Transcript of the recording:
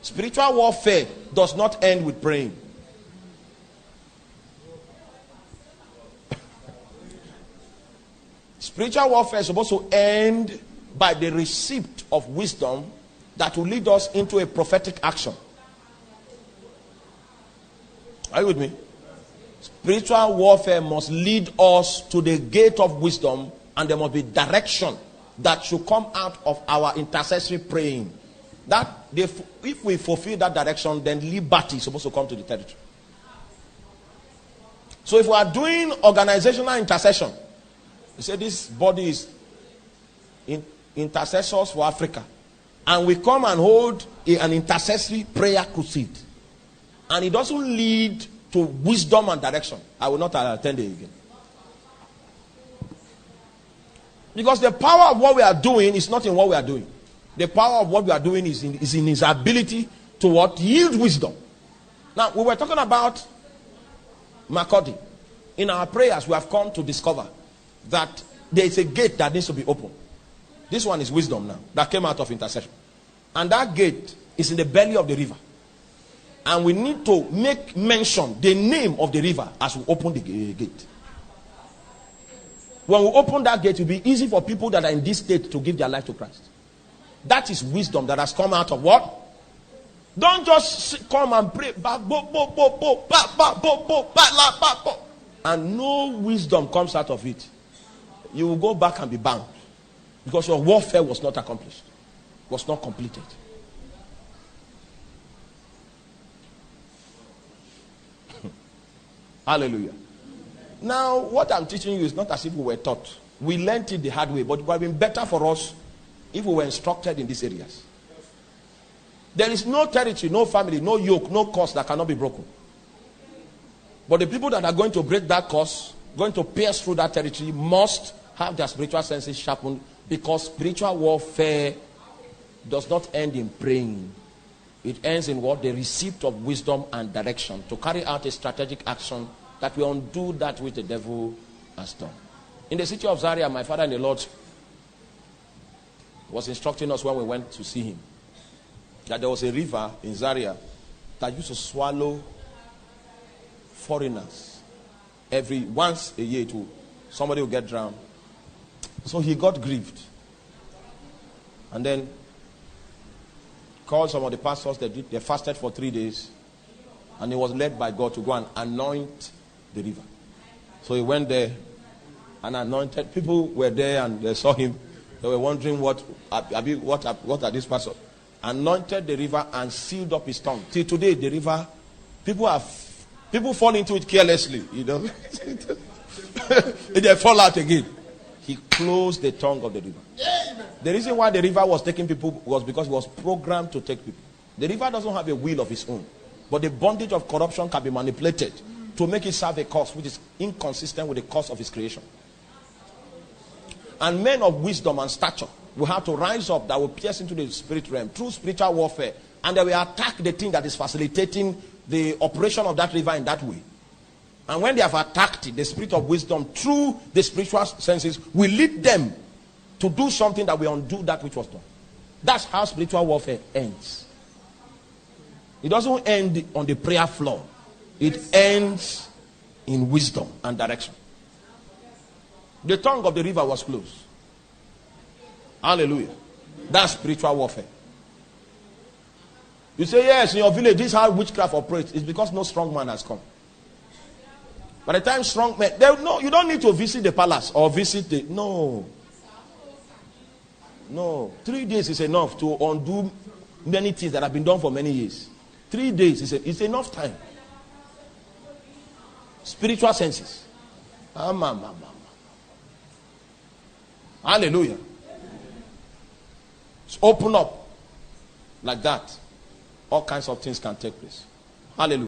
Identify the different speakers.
Speaker 1: Spiritual warfare does not end with praying. Spiritual warfare is supposed to end by the receipt of wisdom that will lead us into a prophetic action. Are you with me? Spiritual warfare must lead us to the gate of wisdom, and there must be direction that should come out of our intercessory praying. If we fulfill that direction, then liberty is supposed to come to the territory. So if we are doing organizational intercession, you say this body is intercessors for Africa, and we come and hold an intercessory prayer crusade, and it doesn't lead to wisdom and direction, I will not attend it again. Because the power of what we are doing is not in what we are doing. The power of what we are doing is in his ability to what? Yield wisdom. Now, we were talking about Makodi. In our prayers, we have come to discover that there is a gate that needs to be opened. This one is wisdom now, that came out of intercession. And that gate is in the belly of the river. And we need to make mention the name of the river as we open the gate. When we open that gate, it will be easy for people that are in this state to give their life to Christ. That is wisdom that has come out of what? Don't just come and pray. And no wisdom comes out of it. You will go back and be bound. Because your warfare was not accomplished. Was not completed. Hallelujah. Now, what I'm teaching you is not as if we were taught. We learned it the hard way, but it would have been better for us if we were instructed in these areas. There is no territory, no family, no yoke, no curse that cannot be broken. But the people that are going to break that curse, going to pierce through that territory, must have their spiritual senses sharpened, because spiritual warfare does not end in praying. It ends in what? The receipt of wisdom and direction to carry out a strategic action that will undo that which the devil has done. In the city of Zaria, my father in the Lord was instructing us when we went to see him that there was a river in Zaria that used to swallow foreigners once a year. Somebody will get drowned. So he got grieved, and then called some of the pastors. They fasted for 3 days, and he was led by God to go and anoint the river. So he went there and anointed. People were there and they saw him. They were wondering what are these pastors? Anointed the river and sealed up his tongue. Till today, the river, people fall into it carelessly, you know. They fall out again. He closed the tongue of the river. The reason why the river was taking people was because it was programmed to take people. The river doesn't have a will of its own, but the bondage of corruption can be manipulated to make it serve a cause which is inconsistent with the cause of its creation. And men of wisdom and stature will have to rise up that will pierce into the spirit realm through spiritual warfare, and they will attack the thing that is facilitating the operation of that river in that way. And when they have attacked it, the spirit of wisdom through the spiritual senses will lead them to do something that will undo that which was done. That's how spiritual warfare ends. It doesn't end on the prayer floor. It ends in wisdom and direction. The tongue of the river was closed. Hallelujah. That's spiritual warfare. You say, yes, in your village, this is how witchcraft operates. It's because no strong man has come. By the time strong men, you don't need to visit the palace or visit the, no. 3 days is enough to undo many things that have been done for many years. 3 days is enough time. Spiritual senses. Hallelujah. Just open up like that. All kinds of things can take place. Hallelujah.